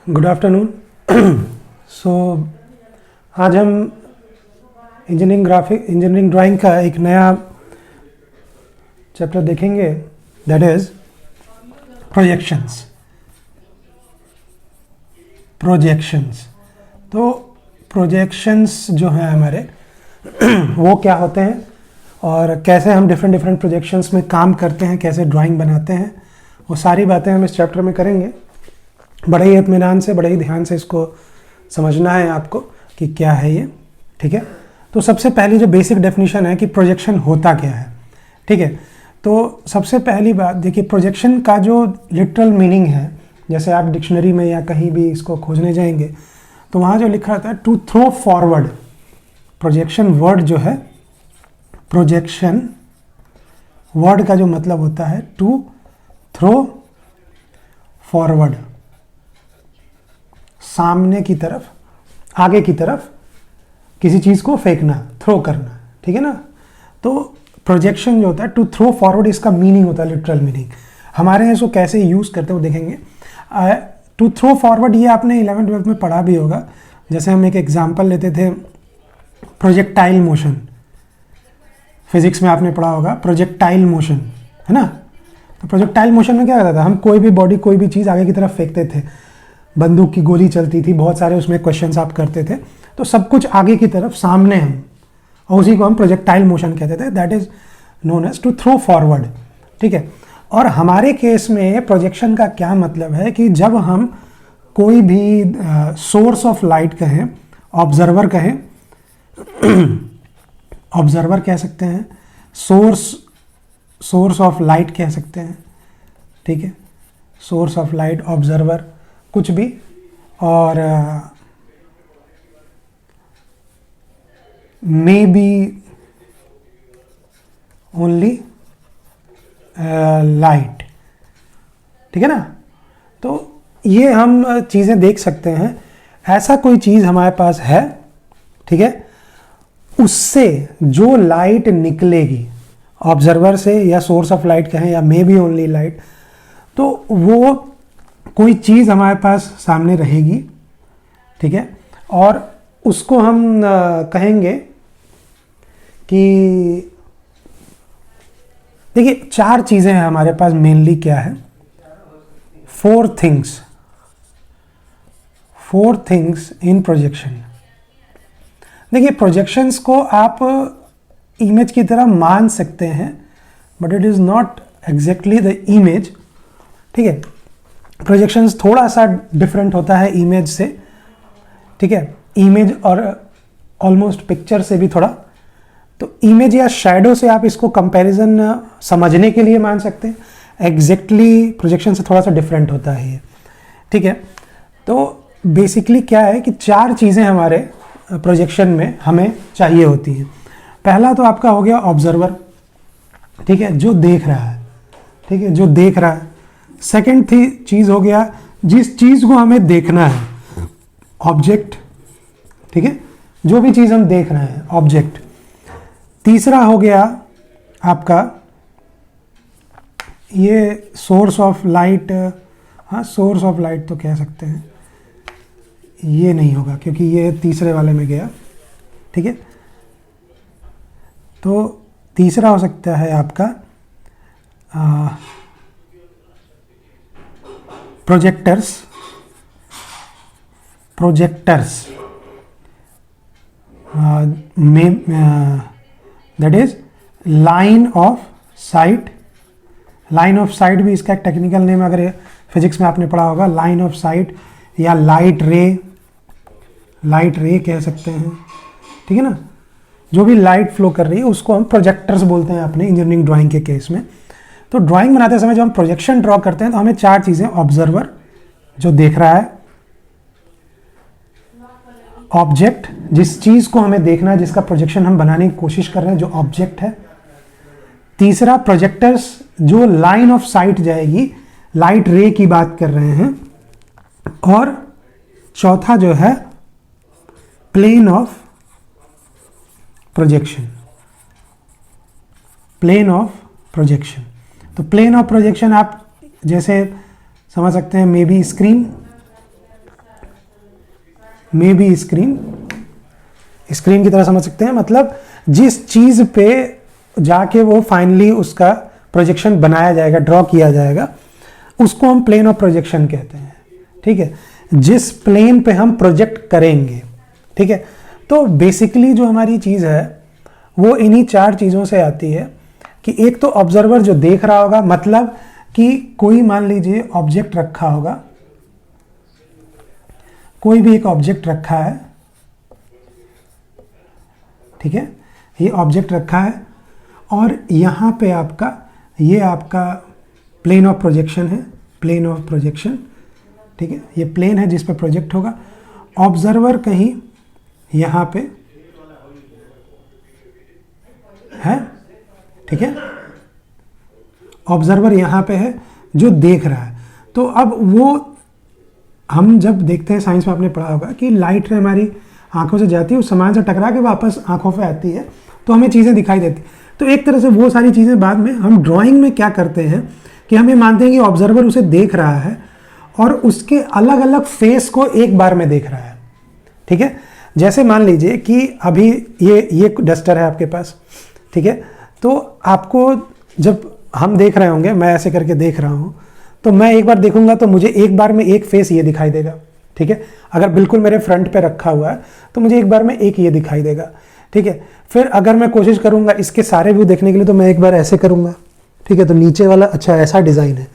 Good afternoon. सो आज हम engineering drawing का एक नया चैप्टर देखेंगे, दैट इज प्रोजेक्शंस। तो प्रोजेक्शंस जो हैं हमारे वो क्या होते हैं और कैसे हम डिफरेंट प्रोजेक्शंस में काम करते हैं, कैसे ड्राइंग बनाते हैं, वो सारी बातें हम इस चैप्टर में करेंगे। बड़े ही इत्मीनान से, बड़े ही ध्यान से इसको समझना है आपको कि क्या है ये, ठीक है। तो सबसे पहली जो बेसिक डेफिनेशन है कि प्रोजेक्शन होता क्या है, ठीक है। तो सबसे पहली बात देखिए, प्रोजेक्शन का जो लिटरल मीनिंग है, जैसे आप डिक्शनरी में या कहीं भी इसको खोजने जाएंगे तो वहाँ जो लिखा रहता है to throw forward. Projection word जो है, प्रोजेक्शन वर्ड का जो मतलब होता है टू थ्रो फॉरवर्ड, सामने की तरफ, आगे की तरफ किसी चीज़ को फेंकना, थ्रो करना, ठीक है ना। तो प्रोजेक्शन जो होता है टू थ्रो फॉरवर्ड, इसका मीनिंग होता है लिटरल मीनिंग। हमारे यहाँ इसको कैसे यूज़ करते हो देखेंगे। टू थ्रो फॉरवर्ड ये आपने 11th-12th में पढ़ा भी होगा। जैसे हम एक एग्जांपल लेते थे, प्रोजेक्टाइल मोशन, फिजिक्स में आपने पढ़ा होगा प्रोजेक्टाइल मोशन, है ना। तो प्रोजेक्टाइल मोशन में क्या होता था, हम कोई भी बॉडी, कोई भी चीज़ आगे की तरफ फेंकते थे। बंदूक की गोली चलती थी, बहुत सारे उसमें क्वेश्चंस आप करते थे, तो सब कुछ आगे की तरफ सामने हम, और उसी को हम प्रोजेक्टाइल मोशन कहते थे। That is known as to throw forward, ठीक है। और हमारे केस में प्रोजेक्शन का क्या मतलब है कि जब हम कोई भी सोर्स ऑफ लाइट कहें, ऑब्जर्वर कहें, ऑब्जर्वर कह सकते हैं, सोर्स ऑफ लाइट कह सकते हैं, ठीक है। सोर्स ऑफ लाइट, ऑब्जर्वर, कुछ भी, और मे बी ओनली लाइट, ठीक है ना। तो ये हम चीज़ें देख सकते हैं। ऐसा कोई चीज़ हमारे पास है, ठीक है, उससे जो लाइट निकलेगी ऑब्जर्वर से, या सोर्स ऑफ लाइट कहें या मे बी ओनली लाइट, तो वो कोई चीज़ हमारे पास सामने रहेगी, ठीक है। और उसको हम कहेंगे कि देखिए, चार चीज़ें हैं हमारे पास मेनली। क्या है? Four things in projection. देखिए, प्रोजेक्शंस को आप इमेज की तरह मान सकते हैं, but it is not exactly the image, ठीक है। प्रोजेक्शंस थोड़ा सा डिफरेंट होता है इमेज से, ठीक है। इमेज और ऑलमोस्ट पिक्चर से भी थोड़ा, तो इमेज या शैडो से आप इसको कंपैरिजन समझने के लिए मान सकते हैं। एग्जैक्टली प्रोजेक्शन से थोड़ा सा डिफरेंट होता है ये, ठीक है। तो बेसिकली क्या है कि चार चीज़ें हमारे प्रोजेक्शन में हमें चाहिए होती हैं। पहला तो आपका हो गया ऑब्जर्वर, ठीक है, जो देख रहा है, ठीक है, जो देख रहा है। सेकेंड चीज़ हो गया जिस चीज़ को हमें देखना है, ऑब्जेक्ट, ठीक है, जो भी चीज़ हम देख रहे हैं, ऑब्जेक्ट। तीसरा हो गया आपका ये सोर्स ऑफ लाइट। हाँ, सोर्स ऑफ लाइट तो कह सकते हैं, ये नहीं होगा क्योंकि ये तीसरे वाले में गया, ठीक है। तो तीसरा हो सकता है आपका प्रोजेक्टर्स, में that is line of site. Line of site भी इसका एक टेक्निकल नेम, अगर फिजिक्स में आपने पढ़ा होगा, लाइन ऑफ साइट या लाइट रे कह सकते हैं, ठीक है ना। जो भी लाइट फ्लो कर रही है उसको हम प्रोजेक्टर्स बोलते हैं अपने इंजीनियरिंग ड्राइंग के केस में। तो ड्राइंग बनाते समय जब हम प्रोजेक्शन ड्रॉ करते हैं तो हमें चार चीज़ें, ऑब्जर्वर जो देख रहा है, ऑब्जेक्ट जिस चीज़ को हमें देखना है, जिसका प्रोजेक्शन हम बनाने की कोशिश कर रहे हैं, जो ऑब्जेक्ट है। तीसरा प्रोजेक्टर्स, जो लाइन ऑफ साइट जाएगी, लाइट रे की बात कर रहे हैं। और चौथा जो है प्लेन ऑफ प्रोजेक्शन, तो प्लेन ऑफ प्रोजेक्शन आप जैसे समझ सकते हैं, may be screen, may be screen, screen की तरह समझ सकते हैं, मतलब जिस चीज़ पे जाके वो फाइनली उसका प्रोजेक्शन बनाया जाएगा, ड्रॉ किया जाएगा, उसको हम प्लेन ऑफ प्रोजेक्शन कहते हैं। ठीक है, जिस प्लेन पे हम प्रोजेक्ट करेंगे। ठीक है, तो बेसिकली जो हमारी चीज़ है वो इन्हीं 4 चीज़ों से आती है कि एक तो ऑब्जर्वर जो देख रहा होगा, मतलब कि कोई मान लीजिए ऑब्जेक्ट रखा होगा, कोई भी एक ऑब्जेक्ट रखा है। ठीक है, ये ऑब्जेक्ट रखा है और यहाँ पे आपका ये आपका प्लेन ऑफ प्रोजेक्शन है, प्लेन ऑफ प्रोजेक्शन। ठीक है, ये प्लेन है जिस पे प्रोजेक्ट होगा। ऑब्जर्वर कहीं यहाँ पे है। ठीक है, ऑब्जर्वर यहाँ पे है जो देख रहा है। तो अब वो हम जब देखते हैं, साइंस में आपने पढ़ा होगा कि लाइट हमारी आंखों से जाती है, उस सामान से टकरा के वापस आंखों पे आती है, तो हमें चीज़ें दिखाई देती। तो एक तरह से वो सारी चीज़ें बाद में हम ड्राइंग में क्या करते हैं कि हम ये मानते हैं कि ऑब्जर्वर उसे देख रहा है और उसके अलग अलग फेस को एक बार में देख रहा है। ठीक है, जैसे मान लीजिए कि अभी ये डस्टर है आपके पास। ठीक है, तो आपको जब हम देख रहे होंगे, मैं ऐसे करके देख रहा हूँ, तो मैं एक बार देखूंगा तो मुझे एक बार में एक फेस ये दिखाई देगा। ठीक है, अगर बिल्कुल मेरे फ्रंट पे रखा हुआ है तो मुझे एक बार में एक ये दिखाई देगा। ठीक है, फिर अगर मैं कोशिश करूंगा इसके सारे व्यू देखने के लिए तो मैं एक बार ऐसे करूंगा। ठीक है, तो नीचे वाला अच्छा ऐसा डिज़ाइन है,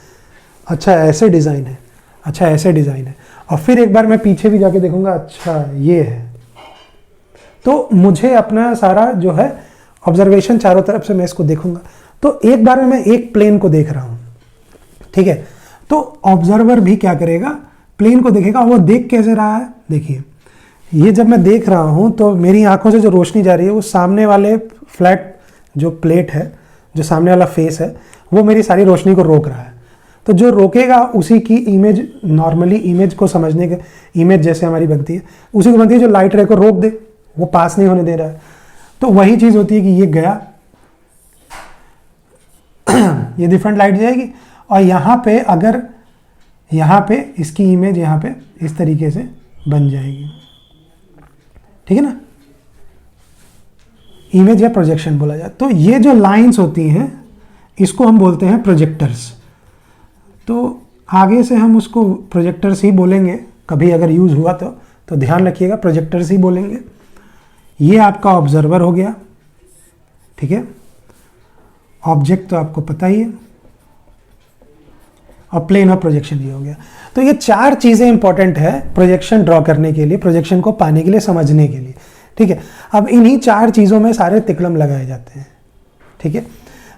अच्छा ऐसे डिज़ाइन है, अच्छा ऐसे डिज़ाइन है, और फिर एक बार मैं पीछे भी जाके देखूंगा, अच्छा ये है। तो मुझे अपना सारा जो है ऑब्जर्वेशन चारों तरफ से मैं इसको देखूंगा, तो एक बार में मैं एक प्लेन को देख रहा हूं। ठीक है, तो ऑब्जर्वर भी क्या करेगा, प्लेन को देखेगा। वो देख कैसे रहा है, देखिए ये जब मैं देख रहा हूं तो मेरी आंखों से जो रोशनी जा रही है वो सामने वाले फ्लैट जो प्लेट है, जो सामने वाला फेस है, वो मेरी सारी रोशनी को रोक रहा है। तो जो रोकेगा उसी की इमेज, नॉर्मली इमेज को समझने के, इमेज जैसे हमारी बनती है उसी को बनती है जो लाइट रे को रोक दे, वो पास नहीं होने दे रहा है। तो वही चीज़ होती है कि ये गया ये डिफरेंट लाइट जाएगी, और यहाँ पे अगर यहाँ पे इसकी इमेज यहाँ पे इस तरीके से बन जाएगी। ठीक है ना, इमेज या प्रोजेक्शन बोला जाए। तो ये जो लाइंस होती हैं इसको हम बोलते हैं प्रोजेक्टर्स। तो आगे से हम उसको प्रोजेक्टर्स ही बोलेंगे, कभी अगर यूज़ हुआ तो ध्यान रखिएगा, प्रोजेक्टर्स ही बोलेंगे। ये आपका ऑब्जर्वर हो गया। ठीक है, ऑब्जेक्ट तो आपको पता ही है, और प्लेन ऑफ प्रोजेक्शन ये हो गया। तो ये 4 चीज़ें इंपॉर्टेंट है प्रोजेक्शन ड्रॉ करने के लिए, प्रोजेक्शन को पाने के लिए, समझने के लिए। ठीक है, अब इन्हीं 4 चीज़ों में सारे तिकड़म लगाए जाते हैं। ठीक है,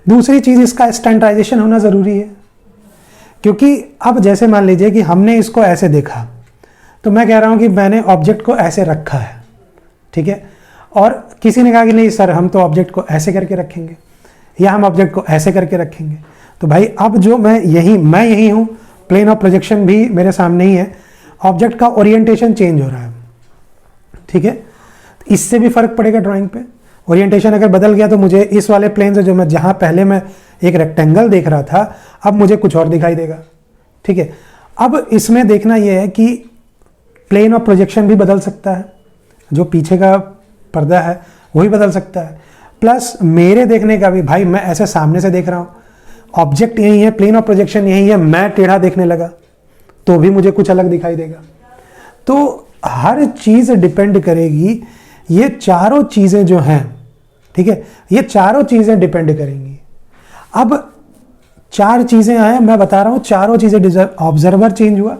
दूसरी चीज़ इसका स्टैंडर्डाइजेशन होना ज़रूरी है, क्योंकि अब जैसे मान लीजिए कि हमने इसको ऐसे देखा, तो मैं कह रहा हूँ कि मैंने ऑब्जेक्ट को ऐसे रखा है। ठीक है, और किसी ने कहा कि नहीं सर हम तो ऑब्जेक्ट को ऐसे करके रखेंगे, या हम ऑब्जेक्ट को ऐसे करके रखेंगे। तो भाई अब जो मैं यही हूँ, प्लेन ऑफ प्रोजेक्शन भी मेरे सामने ही है, ऑब्जेक्ट का ओरिएंटेशन चेंज हो रहा है। ठीक है, इससे भी फर्क पड़ेगा ड्राइंग पे। ओरिएंटेशन अगर बदल गया तो मुझे इस वाले प्लेन से, जो मैं जहाँ पहले मैं एक रेक्टेंगल देख रहा था, अब मुझे कुछ और दिखाई देगा। ठीक है, अब इसमें देखना यह है कि प्लेन ऑफ प्रोजेक्शन भी बदल सकता है, जो पीछे का पर्दा है वही बदल सकता है, प्लस मेरे देखने का भी। भाई मैं ऐसे सामने से देख रहा हूँ, ऑब्जेक्ट यही है, प्लेन ऑफ प्रोजेक्शन यही है, मैं टेढ़ा देखने लगा तो भी मुझे कुछ अलग दिखाई देगा। तो हर चीज़ डिपेंड करेगी, ये चारों चीज़ें जो हैं, ठीक है, ये चारों चीज़ें डिपेंड करेंगी। अब 4 चीज़ें आए, मैं बता रहा हूँ, चारों चीज़ें, ऑब्जर्वर चेंज हुआ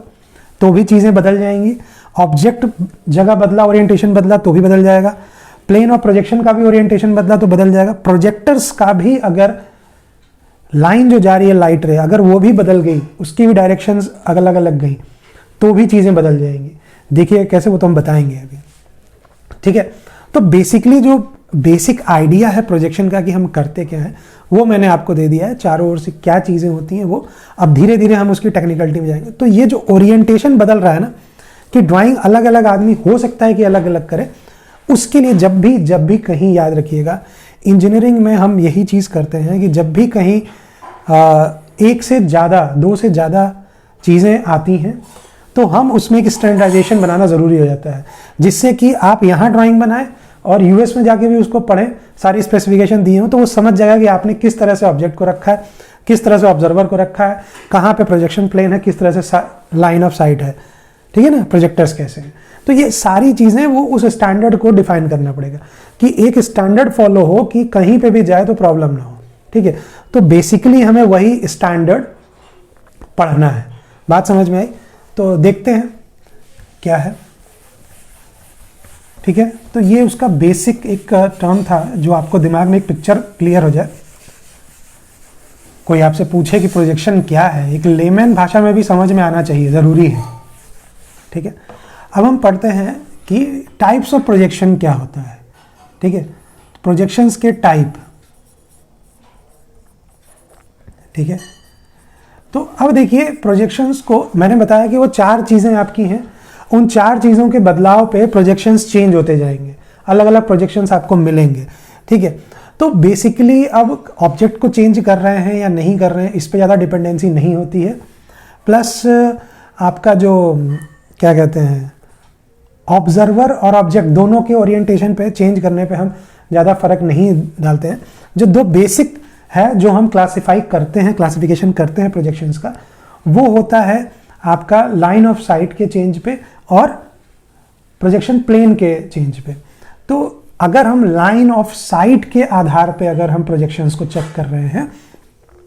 तो भी चीज़ें बदल जाएंगी, ऑब्जेक्ट जगह बदला, ओरिएंटेशन बदला तो भी बदल जाएगा, प्लेन ऑफ प्रोजेक्शन का भी ओरिएंटेशन बदला तो बदल जाएगा, प्रोजेक्टर्स का भी अगर लाइन जो जा रही है लाइट रे, अगर वो भी बदल गई, उसकी भी डायरेक्शंस अलग अलग गई तो भी चीज़ें बदल जाएंगी। देखिए कैसे, वो तो हम बताएंगे अभी। ठीक है, तो बेसिकली जो बेसिक आइडिया है प्रोजेक्शन का कि हम करते क्या है, वो मैंने आपको दे दिया है। चारों ओर से क्या चीज़ें होती हैं वो अब धीरे धीरे हम उसकी टेक्निकलिटी में जाएंगे। तो ये जो ओरिएंटेशन बदल रहा है ना, कि ड्राइंग अलग अलग आदमी हो सकता है कि अलग अलग करे, उसके लिए जब भी कहीं याद रखिएगा, इंजीनियरिंग में हम यही चीज़ करते हैं कि जब भी कहीं 1 से ज़्यादा 2 से ज़्यादा चीज़ें आती हैं तो हम उसमें एक स्टैंडर्डाइजेशन बनाना ज़रूरी हो जाता है, जिससे कि आप यहाँ ड्राइंग बनाएं और यूएस में जाके भी उसको पढ़ें, सारी स्पेसिफिकेशन दी हो तो वो समझ जाएगा कि आपने किस तरह से ऑब्जेक्ट को रखा है, किस तरह से ऑब्जर्वर को रखा है, कहाँ पे प्रोजेक्शन प्लेन है, किस तरह से लाइन ऑफ साइट है, ठीक है ना, प्रोजेक्टर्स कैसे हैं। तो ये सारी चीज़ें वो उस स्टैंडर्ड को डिफाइन करना पड़ेगा कि एक स्टैंडर्ड फॉलो हो कि कहीं पे भी जाए तो प्रॉब्लम ना हो, ठीक है। तो बेसिकली हमें वही स्टैंडर्ड पढ़ना है। बात समझ में आई? तो देखते हैं क्या है, ठीक है। तो ये उसका बेसिक एक टर्म था, जो आपको दिमाग में एक पिक्चर क्लियर हो जाए। कोई आपसे पूछे कि प्रोजेक्शन क्या है, एक लेमैन भाषा में भी समझ में आना चाहिए, ज़रूरी है, ठीक है। अब हम पढ़ते हैं कि टाइप्स ऑफ प्रोजेक्शन क्या होता है, ठीक है। प्रोजेक्शंस के टाइप, ठीक है। तो अब देखिए प्रोजेक्शंस को मैंने बताया कि वो 4 चीज़ें आपकी हैं, उन 4 चीज़ों के बदलाव पे प्रोजेक्शंस चेंज होते जाएंगे, अलग अलग प्रोजेक्शंस आपको मिलेंगे, ठीक है। तो बेसिकली अब ऑब्जेक्ट को चेंज कर रहे हैं या नहीं कर रहे हैं, इस पे ज़्यादा डिपेंडेंसी नहीं होती है। प्लस आपका जो क्या कहते हैं, ऑब्जर्वर और ऑब्जेक्ट दोनों के ओरिएंटेशन पे चेंज करने पे हम ज़्यादा फर्क नहीं डालते हैं। जो 2 बेसिक है जो हम क्लासिफाई करते हैं, क्लासिफिकेशन करते हैं प्रोजेक्शंस का, वो होता है आपका लाइन ऑफ साइट के चेंज पे और प्रोजेक्शन प्लेन के चेंज पे। तो अगर हम लाइन ऑफ साइट के आधार पे अगर हम प्रोजेक्शंस को चेक कर रहे हैं,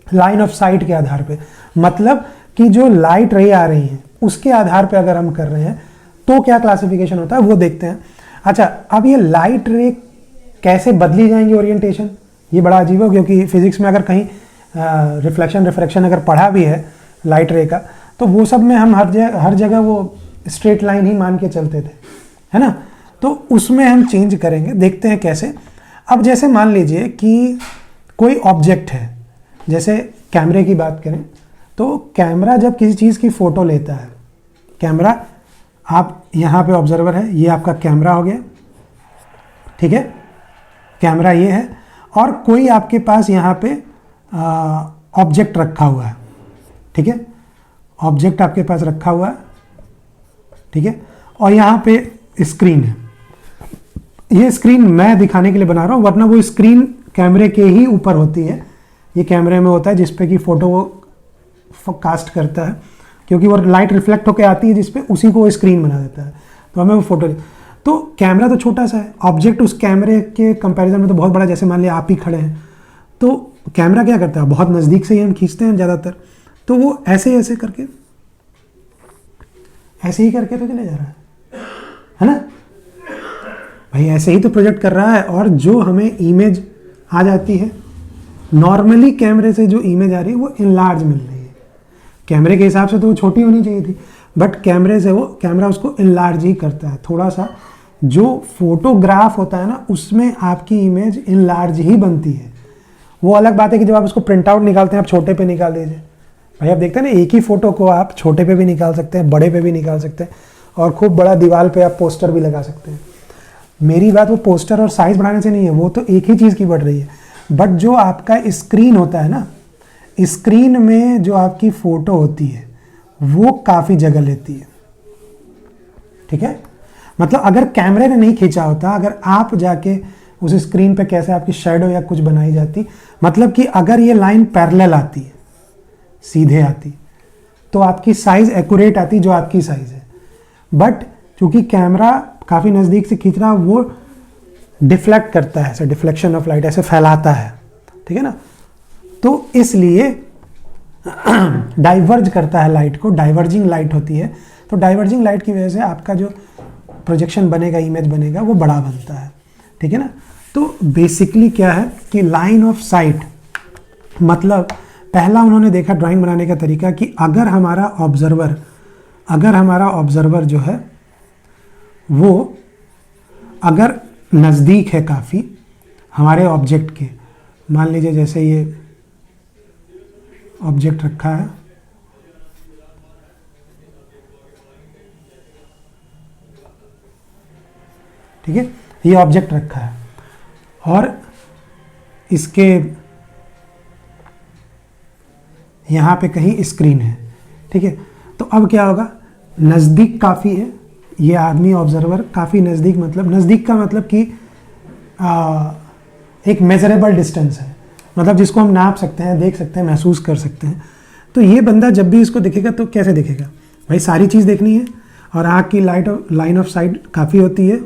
लाइन ऑफ साइट के आधार पे मतलब कि जो लाइट रे आ रही है उसके आधार पे अगर हम कर रहे हैं तो क्या क्लासिफिकेशन होता है वो देखते हैं। अच्छा, अब ये लाइट रे कैसे बदली जाएंगी ओरिएंटेशन, ये बड़ा अजीब है, क्योंकि फिजिक्स में अगर कहीं रिफ्लेक्शन रिफ्रैक्शन अगर पढ़ा भी है लाइट रे का, तो वो सब में हम हर जगह वो स्ट्रेट लाइन ही मान के चलते थे, है ना। तो उसमें हम चेंज करेंगे, देखते हैं कैसे। अब जैसे मान लीजिए कि कोई ऑब्जेक्ट है, जैसे कैमरे की बात करें तो कैमरा जब किसी चीज़ की फ़ोटो लेता है, कैमरा, आप यहाँ पे ऑब्जर्वर है, ये आपका कैमरा हो गया, ठीक है, कैमरा ये है, और कोई आपके पास यहाँ पे ऑब्जेक्ट रखा हुआ है, ठीक है, ऑब्जेक्ट आपके पास रखा हुआ है, ठीक है, और यहाँ पे स्क्रीन है। ये स्क्रीन मैं दिखाने के लिए बना रहा हूँ, वरना वो स्क्रीन कैमरे के ही ऊपर होती है, ये कैमरे में होता है जिसपे कि फ़ोटो वो कास्ट करता है, क्योंकि वो लाइट रिफ्लेक्ट होकर आती है जिसपे, उसी को वो स्क्रीन बना देता है, तो हमें वो फोटो। तो कैमरा तो छोटा सा है, ऑब्जेक्ट उस कैमरे के कंपैरिजन में तो बहुत बड़ा, जैसे मान लिया आप ही खड़े हैं, तो कैमरा क्या करता है, बहुत नज़दीक से ही हम खींचते हैं ज़्यादातर, तो वो ऐसे ऐसे करके, ऐसे ही करके तो चले जा रहा है ना भाई, ऐसे ही तो प्रोजेक्ट कर रहा है। और जो हमें इमेज आ जाती है, नॉर्मली कैमरे से जो इमेज आ रही है वो इनलार्ज मिल रही है, कैमरे के हिसाब से तो वो छोटी होनी चाहिए थी, बट कैमरे से वो कैमरा उसको इनलार्ज ही करता है थोड़ा सा। जो फोटोग्राफ होता है ना, उसमें आपकी इमेज इनलार्ज ही बनती है। वो अलग बात है कि जब आप उसको प्रिंट आउट निकालते हैं, आप छोटे पे निकाल दीजिए भाई, आप देखते हैं ना, एक ही फोटो को आप छोटे पे भी निकाल सकते हैं, बड़े पे भी निकाल सकते हैं, और खूब बड़ा दीवार पे आप पोस्टर भी लगा सकते हैं। मेरी बात वो पोस्टर और साइज बढ़ाने से नहीं है, वो तो एक ही चीज़ की बढ़ रही है, बट जो आपका स्क्रीन होता है ना, स्क्रीन में जो आपकी फ़ोटो होती है वो काफ़ी जगह लेती है, ठीक है। मतलब अगर कैमरे ने नहीं खींचा होता, अगर आप जाके उस स्क्रीन पे कैसे आपकी शेडो या कुछ बनाई जाती, मतलब कि अगर ये लाइन पैरेलल आती है, सीधे आती, तो आपकी साइज़ एक्यूरेट आती जो आपकी साइज़ है, बट चूंकि कैमरा काफ़ी नज़दीक से खींच रहा, वो डिफ्लेक्ट करता है, ऐसे डिफ्लेक्शन ऑफ लाइट ऐसे फैलाता है, ठीक है ना, तो इसलिए डाइवर्ज करता है लाइट को, डाइवर्जिंग लाइट होती है। तो डाइवर्जिंग लाइट की वजह से आपका जो प्रोजेक्शन बनेगा, इमेज बनेगा, वो बड़ा बनता है, ठीक है ना। तो बेसिकली क्या है कि लाइन ऑफ साइट मतलब, पहला उन्होंने देखा ड्राइंग बनाने का तरीका कि अगर हमारा ऑब्जर्वर जो है वो अगर नज़दीक है काफ़ी हमारे ऑब्जेक्ट के, मान लीजिए जैसे ये ऑब्जेक्ट रखा है, ठीक है, ये ऑब्जेक्ट रखा है और इसके यहाँ पे कहीं स्क्रीन है, ठीक है। तो अब क्या होगा नज़दीक काफ़ी है, ये आदमी ऑब्जर्वर काफ़ी नज़दीक, मतलब नज़दीक का मतलब कि एक मेजरेबल डिस्टेंस है, मतलब जिसको हम नाप सकते हैं, देख सकते हैं, महसूस कर सकते हैं। तो ये बंदा जब भी इसको दिखेगा तो कैसे दिखेगा भाई, सारी चीज़ देखनी है और आँख की लाइन ऑफ साइट काफ़ी होती है,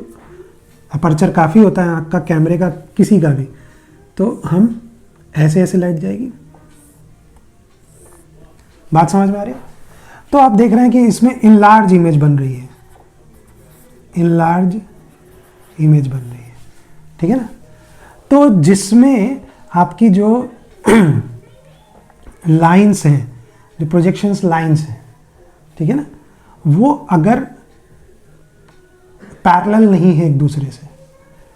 अपर्चर काफ़ी होता है आँख का, कैमरे का, किसी का भी, तो हम ऐसे ऐसे लाइट जाएगी। बात समझ में आ रही है? तो आप देख रहे हैं कि इसमें इनलार्ज इमेज बन रही है, इनलार्ज इमेज बन रही है, ठीक है ना। तो जिसमें आपकी जो लाइंस हैं, जो प्रोजेक्शंस लाइंस हैं, ठीक है ना, वो अगर पैरेलल नहीं है एक दूसरे से,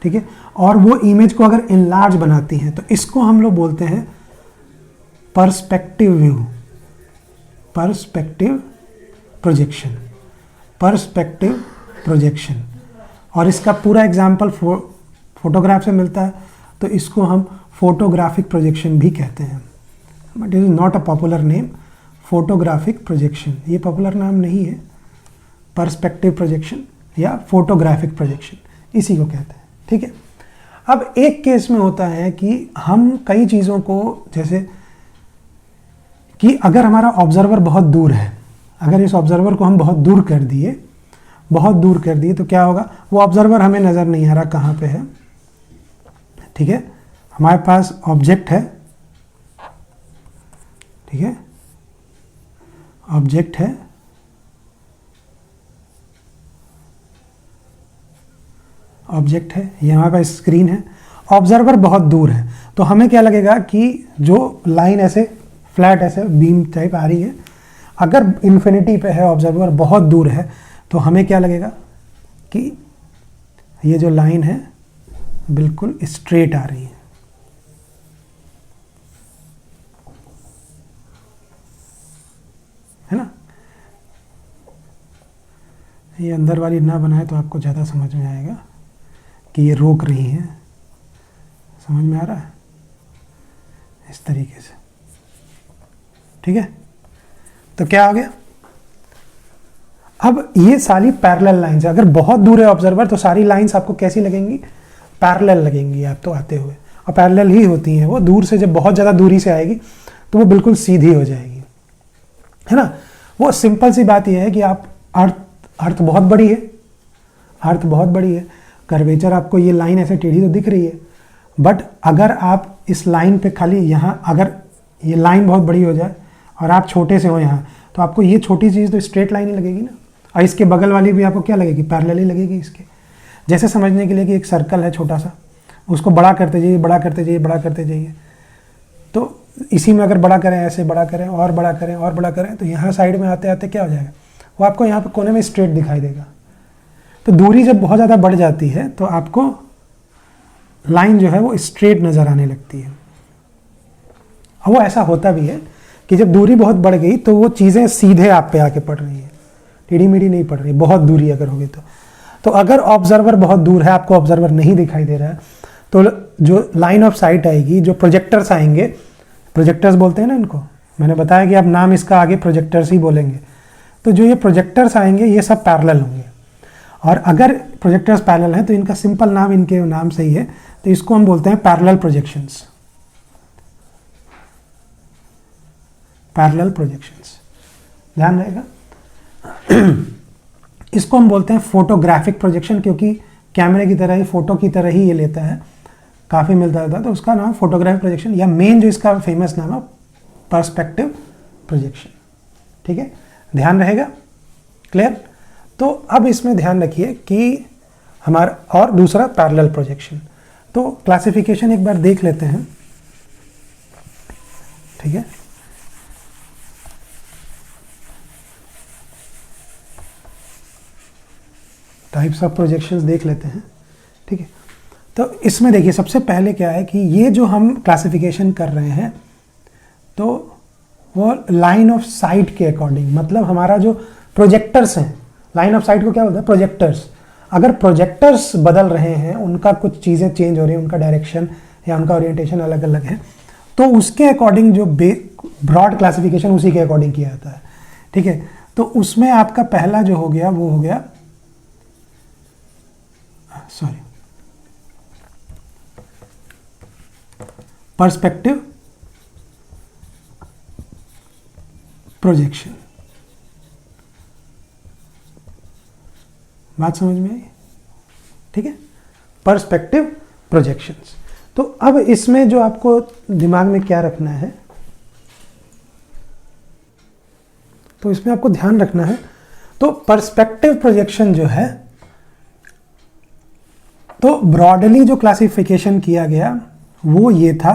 ठीक है, और वो इमेज को अगर इनलार्ज बनाती हैं, तो इसको हम लोग बोलते हैं perspective view, perspective projection, perspective projection. और इसका पूरा एग्जाम्पल फोटोग्राफ से मिलता है, तो इसको हम फोटोग्राफिक प्रोजेक्शन भी कहते हैं, but it is not a popular name. Photographic projection ये पॉपुलर नाम नहीं है, पर्सपेक्टिव प्रोजेक्शन या फोटोग्राफिक प्रोजेक्शन इसी को कहते हैं, ठीक है। अब एक केस में होता है कि हम कई चीज़ों को, जैसे कि अगर हमारा ऑब्जर्वर बहुत दूर है, अगर इस ऑब्जर्वर को हम बहुत दूर कर दिए, बहुत दूर कर दिए, तो क्या होगा, वो ऑब्जर्वर हमें नज़र नहीं आ रहा कहाँ पे है, ठीक है। हमारे पास ऑब्जेक्ट है, ठीक है, ऑब्जेक्ट है, ऑब्जेक्ट है, ये हमारे पास स्क्रीन है, ऑब्जर्वर बहुत दूर है, तो हमें क्या लगेगा कि जो लाइन ऐसे फ्लैट ऐसे बीम टाइप आ रही है, अगर इन्फिनिटी पे है, ऑब्जर्वर बहुत दूर है, तो हमें क्या लगेगा कि ये जो लाइन है बिल्कुल स्ट्रेट आ रही है ना। ये अंदर वाली ना बनाए तो आपको ज़्यादा समझ में आएगा कि ये रोक रही है, समझ में आ रहा है, इस तरीके से, ठीक है। तो क्या आ गया, अब ये सारी पैरेलल लाइंस है, अगर बहुत दूर है ऑब्जर्वर तो सारी लाइंस आपको कैसी लगेंगी, पैरेलल लगेंगी, आप तो आते हुए, और पैरेलल ही होती हैं वो, दूर से जब बहुत ज़्यादा दूरी से आएगी तो वो बिल्कुल सीधी हो जाएगी, है ना। वो सिंपल सी बात यह है कि आप अर्थ बहुत बड़ी है, अर्थ बहुत बड़ी है, कर्वेचर आपको ये लाइन ऐसे टेढ़ी तो दिख रही है, बट अगर आप इस लाइन पे खाली यहाँ, अगर ये लाइन बहुत बड़ी हो जाए और आप छोटे से हो यहाँ, तो आपको ये छोटी चीज़ तो स्ट्रेट लाइन ही लगेगी ना, और इसके बगल वाली भी आपको क्या लगेगी, पैरेलल ही लगेगी इसके। जैसे समझने के लिए कि एक सर्कल है छोटा सा, उसको बड़ा करते जाइए, बड़ा करते जाइए, बड़ा करते जाइए, तो इसी में अगर बड़ा करें, ऐसे बड़ा करें और बड़ा करें और बड़ा करें, तो यहाँ साइड में आते आते क्या हो जाएगा, वो आपको यहाँ पे कोने में स्ट्रेट दिखाई देगा। तो दूरी जब बहुत ज़्यादा बढ़ जाती है तो आपको लाइन जो है वो स्ट्रेट नज़र आने लगती है, और वो ऐसा होता भी है कि जब दूरी बहुत बढ़ गई तो वो चीज़ें सीधे आप पे आके पड़ रही हैं, टेढ़ी मेढ़ी नहीं पड़ रही, बहुत दूरी अगर होगी तो अगर ऑब्जर्वर बहुत दूर है, आपको ऑब्जर्वर नहीं दिखाई दे रहा है, तो जो लाइन ऑफ साइट आएगी, जो प्रोजेक्टर्स आएंगे, प्रोजेक्टर्स बोलते हैं ना इनको, मैंने बताया कि आप नाम इसका आगे प्रोजेक्टर्स ही बोलेंगे, तो जो ये प्रोजेक्टर्स आएंगे ये सब पैरेलल होंगे, और अगर प्रोजेक्टर्स पैरेलल हैं तो इनका सिंपल नाम इनके नाम से ही है, तो इसको हम बोलते हैं पैरेलल प्रोजेक्शंस, पैरेलल प्रोजेक्शंस, ध्यान रहेगा। इसको हम बोलते हैं फोटोग्राफिक प्रोजेक्शन, क्योंकि कैमरे की तरह ही, फोटो की तरह ही ये लेता है, काफ़ी मिलता रहता है, तो उसका नाम फोटोग्राफिक प्रोजेक्शन, या मेन जो इसका फेमस नाम है पर्सपेक्टिव प्रोजेक्शन, ठीक है, ध्यान रहेगा, क्लियर। तो अब इसमें ध्यान रखिए कि हमारा, और दूसरा पैरेलल प्रोजेक्शन, तो क्लासिफिकेशन एक बार देख लेते हैं, ठीक है। टाइप्स ऑफ प्रोजेक्शंस देख लेते हैं, ठीक है। तो इसमें देखिए सबसे पहले क्या है कि ये जो हम क्लासिफिकेशन कर रहे हैं, तो वो लाइन ऑफ साइट के अकॉर्डिंग, मतलब हमारा जो प्रोजेक्टर्स हैं, लाइन ऑफ साइट को क्या बोलते हैं, प्रोजेक्टर्स, अगर प्रोजेक्टर्स बदल रहे हैं, उनका कुछ चीज़ें चेंज हो रही हैं, उनका डायरेक्शन या उनका ओरिएंटेशन अलग अलग है, तो उसके अकॉर्डिंग जो ब्रॉड क्लासिफिकेशन उसी के अकॉर्डिंग किया जाता है, ठीक है। तो उसमें आपका पहला जो हो गया वो हो गया, सॉरी, पर्सपेक्टिव प्रोजेक्शन। बात समझ में आई? ठीक है, पर्सपेक्टिव प्रोजेक्शंस। तो अब इसमें जो आपको दिमाग में क्या रखना है, तो इसमें आपको ध्यान रखना है, तो पर्सपेक्टिव प्रोजेक्शन जो है, तो ब्रॉडली जो क्लासिफिकेशन किया गया वो ये था,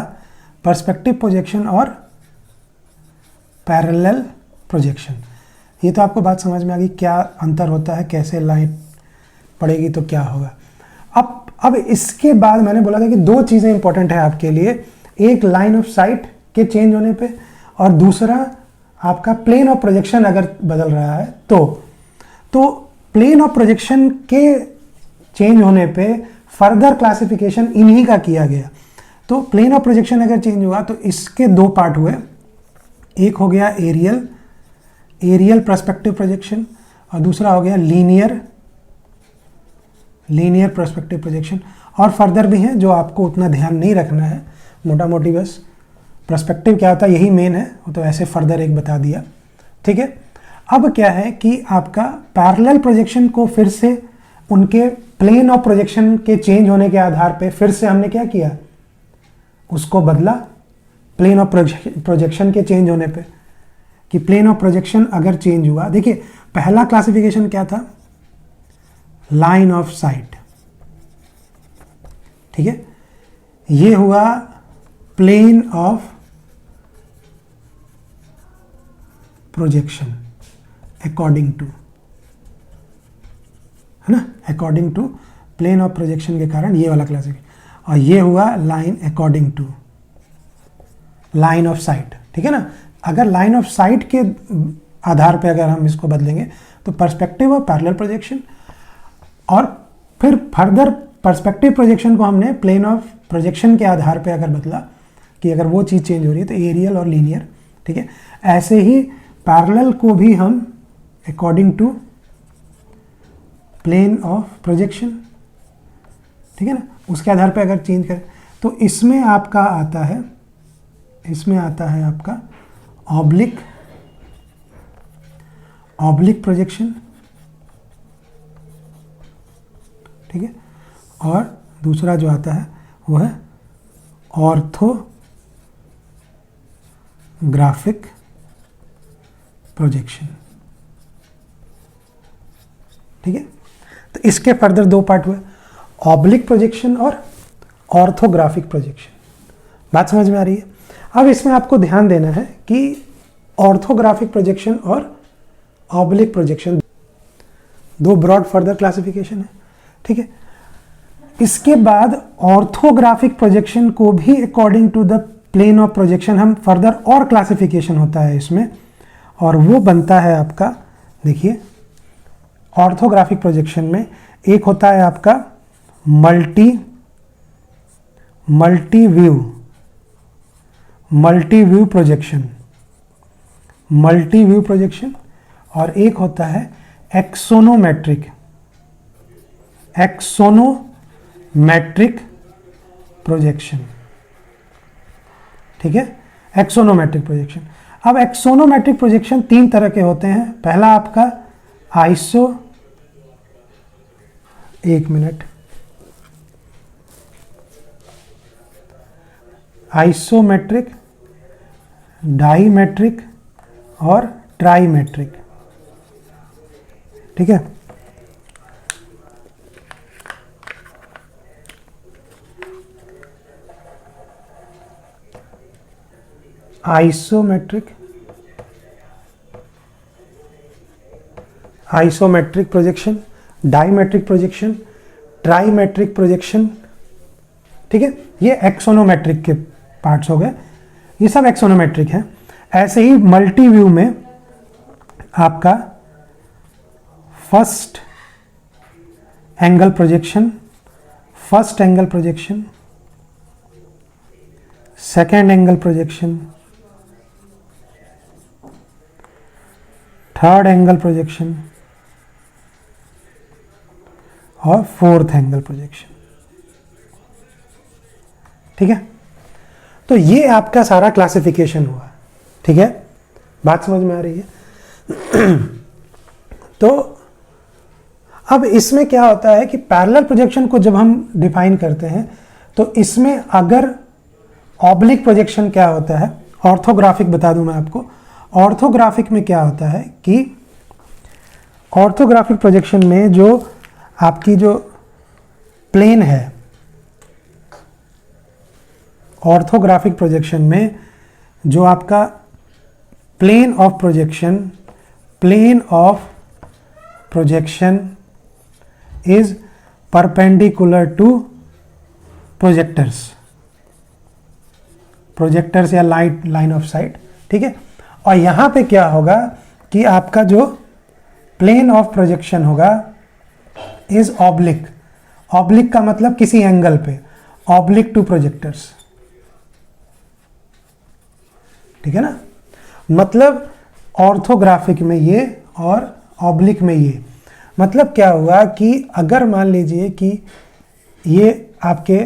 पर्सपेक्टिव प्रोजेक्शन और पैरेलल प्रोजेक्शन। ये तो आपको बात समझ में आ गई क्या अंतर होता है, कैसे लाइन पड़ेगी तो क्या होगा। अब इसके बाद मैंने बोला था कि दो चीज़ें इंपॉर्टेंट है आपके लिए, एक लाइन ऑफ साइट के चेंज होने पे, और दूसरा आपका प्लेन ऑफ प्रोजेक्शन अगर बदल रहा है तो प्लेन ऑफ प्रोजेक्शन के चेंज होने पे फर्दर क्लासिफिकेशन इन्हीं का किया गया। तो प्लेन ऑफ प्रोजेक्शन अगर चेंज हुआ तो इसके दो पार्ट हुए, एक हो गया एरियल पर्सपेक्टिव प्रोजेक्शन और दूसरा हो गया लीनियर पर्सपेक्टिव प्रोजेक्शन। और फर्दर भी हैं जो आपको उतना ध्यान नहीं रखना है, मोटा मोटी बस पर्सपेक्टिव क्या होता है यही मेन है, वो तो ऐसे फर्दर एक बता दिया। ठीक है, अब क्या है कि आपका पैरेलल प्रोजेक्शन को फिर से उनके प्लेन ऑफ प्रोजेक्शन के चेंज होने के आधार पे फिर से हमने क्या किया, उसको बदला प्लेन ऑफ प्रोजेक्शन के चेंज होने पे, कि प्लेन ऑफ प्रोजेक्शन अगर चेंज हुआ, देखिए पहला क्लासिफिकेशन क्या था, लाइन ऑफ साइट, ठीक है, ये हुआ plane of projection according to, है ना, according to plane of projection के कारण ये वाला क्लासिफिकेशन, और ये हुआ line according to line of sight. ठीक है ना, अगर लाइन ऑफ साइट के आधार पे अगर हम इसको बदलेंगे तो पर्सपेक्टिव और पैरेलल प्रोजेक्शन, और फिर फर्दर पर्सपेक्टिव प्रोजेक्शन को हमने प्लेन ऑफ प्रोजेक्शन के आधार पे अगर बदला कि अगर वो चीज़ चेंज हो रही है तो एरियल और लीनियर। ठीक है, ऐसे ही पैरेलल को भी हम according to plane of projection, ठीक है ना, उसके आधार पे अगर चेंज करें तो इसमें आपका आता है, इसमें आता है आपका ऑब्लिक प्रोजेक्शन। ठीक है, और दूसरा जो आता है वो है ऑर्थोग्राफिक प्रोजेक्शन। ठीक है, तो इसके फर्दर दो पार्ट हुए, ऑब्लिक प्रोजेक्शन और ऑर्थोग्राफिक प्रोजेक्शन। बात समझ में आ रही है? अब इसमें आपको ध्यान देना है कि ऑर्थोग्राफिक प्रोजेक्शन और ऑब्लिक प्रोजेक्शन दो ब्रॉड फर्दर क्लासिफिकेशन है। ठीक है, इसके बाद ऑर्थोग्राफिक प्रोजेक्शन को भी according to the plane of projection हम फर्दर और क्लासिफिकेशन होता है इसमें, और वो बनता है आपका, देखिए ऑर्थोग्राफिक प्रोजेक्शन में एक होता है आपका मल्टी व्यू प्रोजेक्शन, और एक होता है एक्सोनोमेट्रिक प्रोजेक्शन। ठीक है, एक्सोनोमेट्रिक प्रोजेक्शन। अब एक्सोनोमेट्रिक प्रोजेक्शन तीन तरह के होते हैं। पहला आपका आइसोमेट्रिक, डाईमेट्रिक और ट्राईमेट्रिक। ठीक है, isometric projection, dimetric projection, ट्राईमेट्रिक projection. ठीक है, ये एक्सोनोमेट्रिक के पार्ट्स हो गए, ये सब एक्सोनोमेट्रिक हैं। ऐसे ही मल्टी व्यू में आपका first angle projection, second angle projection, third angle projection और फोर्थ एंगल प्रोजेक्शन। ठीक है, तो ये आपका सारा क्लासिफिकेशन हुआ। ठीक है, बात समझ में आ रही है? तो अब इसमें क्या होता है कि पैरेलल प्रोजेक्शन को जब हम डिफाइन करते हैं तो इसमें अगर ऑब्लिक प्रोजेक्शन क्या होता है, ऑर्थोग्राफिक बता दूं मैं आपको। ऑर्थोग्राफिक में क्या होता है कि ऑर्थोग्राफिक प्रोजेक्शन में जो आपकी जो प्लेन है, ऑर्थोग्राफिक प्रोजेक्शन में जो आपका plane of projection is perpendicular to projectors या लाइन ऑफ साइट। ठीक है, और यहां पे क्या होगा कि आपका जो प्लेन ऑफ प्रोजेक्शन होगा इज ऑब्लिक। ऑब्लिक का मतलब किसी एंगल पे, ऑब्लिक टू प्रोजेक्टर्स। ठीक है ना, मतलब ऑर्थोग्राफिक में ये और ऑब्लिक में ये। मतलब क्या हुआ कि अगर मान लीजिए कि ये आपके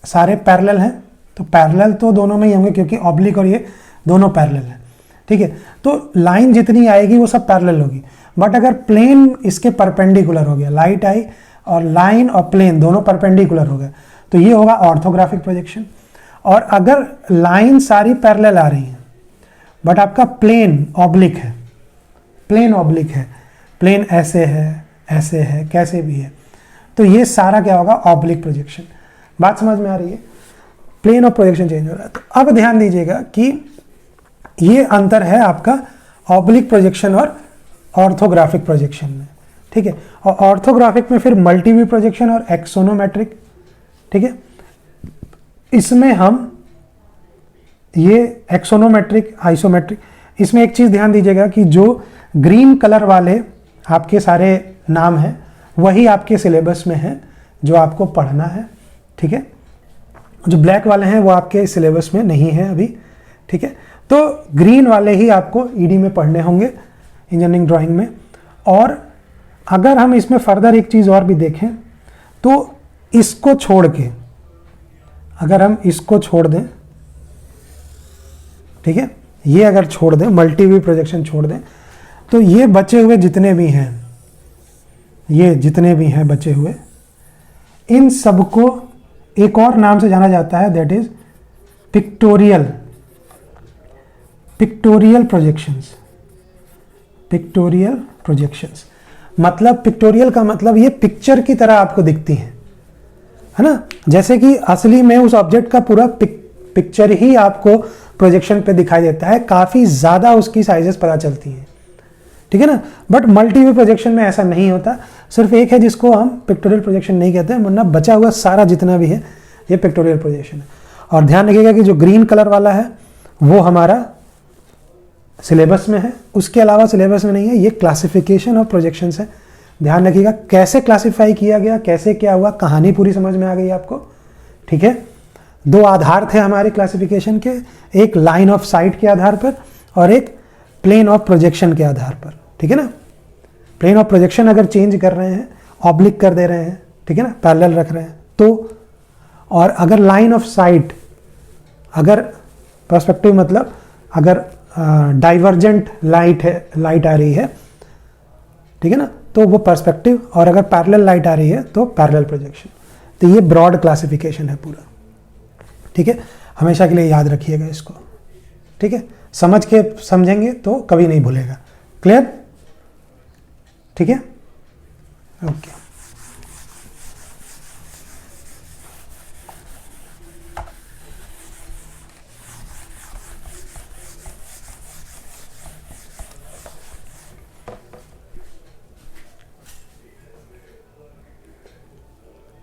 सारे पैरेलल हैं तो पैरेलल तो दोनों में ही होंगे क्योंकि ऑब्लिक और ये दोनों पैरेलल हैं। ठीक है, तो लाइन जितनी आएगी वो सब पैरेलल होगी। बट अगर प्लेन इसके परपेंडिकुलर हो गया, लाइट आई और लाइन और प्लेन दोनों परपेंडिकुलर हो गए तो ये होगा ऑर्थोग्राफिक प्रोजेक्शन। और अगर लाइन सारी पैरेलल आ रही हैं बट आपका प्लेन ऑब्लिक है, प्लेन ऐसे है, कैसे भी है, तो ये सारा क्या होगा, ऑब्लिक प्रोजेक्शन। बात समझ में आ रही है? प्लेन ऑफ प्रोजेक्शन चेंज हो रहा है। तो अब ध्यान दीजिएगा कि ये अंतर है आपका ऑब्लिक प्रोजेक्शन और ऑर्थोग्राफिक प्रोजेक्शन में। ठीक है, और ऑर्थोग्राफिक में फिर मल्टीव्यू प्रोजेक्शन और एक्सोनोमेट्रिक। ठीक है, इसमें हम ये एक्सोनोमेट्रिक, आइसोमेट्रिक, इसमें एक चीज ध्यान दीजिएगा कि जो ग्रीन कलर वाले आपके सारे नाम हैं वही आपके सिलेबस में है जो आपको पढ़ना है। ठीक है, जो ब्लैक वाले हैं वो आपके सिलेबस में नहीं है अभी। ठीक है, तो ग्रीन वाले ही आपको ईडी में पढ़ने होंगे, इंजीनियरिंग ड्राइंग में। और अगर हम इसमें फर्दर एक चीज़ और भी देखें तो इसको छोड़ के, अगर हम इसको छोड़ दें, ठीक है, ये अगर छोड़ दें, मल्टीव्यू प्रोजेक्शन छोड़ दें, तो ये बचे हुए जितने भी हैं, ये जितने भी हैं बचे हुए, इन सबको एक और नाम से जाना जाता है, दैट इज पिक्टोरियल प्रोजेक्शंस। मतलब पिक्टोरियल का मतलब ये पिक्चर की तरह आपको दिखती है ना, जैसे कि असली में उस ऑब्जेक्ट का पूरा पिक्चर ही आपको प्रोजेक्शन पे दिखाई देता है, काफी ज्यादा उसकी साइजेस पता चलती हैं। ठीक है ना, बट मल्टीव्यू प्रोजेक्शन में ऐसा नहीं होता। सिर्फ एक है जिसको हम पिक्टोरियल प्रोजेक्शन नहीं कहते हैं, वरना बचा हुआ सारा जितना भी है ये पिक्टोरियल प्रोजेक्शन है। और ध्यान रखिएगा कि जो ग्रीन कलर वाला है वो हमारा सिलेबस में है, उसके अलावा सिलेबस में नहीं है। ये क्लासिफिकेशन ऑफ प्रोजेक्शंस है। ध्यान रखिएगा कैसे क्लासिफाई किया गया, कैसे क्या हुआ, कहानी पूरी समझ में आ गई आपको। ठीक है, दो आधार थे हमारे क्लासिफिकेशन के, एक लाइन ऑफ साइट के आधार पर और एक प्लेन ऑफ प्रोजेक्शन के आधार पर। ठीक है ना, प्लेन ऑफ प्रोजेक्शन अगर चेंज कर रहे हैं, ऑब्लिक कर दे रहे हैं, ठीक है ना, पैरेलल रख रहे हैं तो, और अगर लाइन ऑफ साइट, अगर पर्सपेक्टिव मतलब अगर डाइवर्जेंट लाइट आ रही है, ठीक है ना, तो वो पर्सपेक्टिव, और अगर पैरेलल लाइट आ रही है तो पैरेलल प्रोजेक्शन। तो ये ब्रॉड क्लासिफिकेशन है पूरा। ठीक है, हमेशा के लिए याद रखिएगा इसको। ठीक है, समझ के समझेंगे तो कभी नहीं भूलेगा। क्लियर? ठीक है, ओके।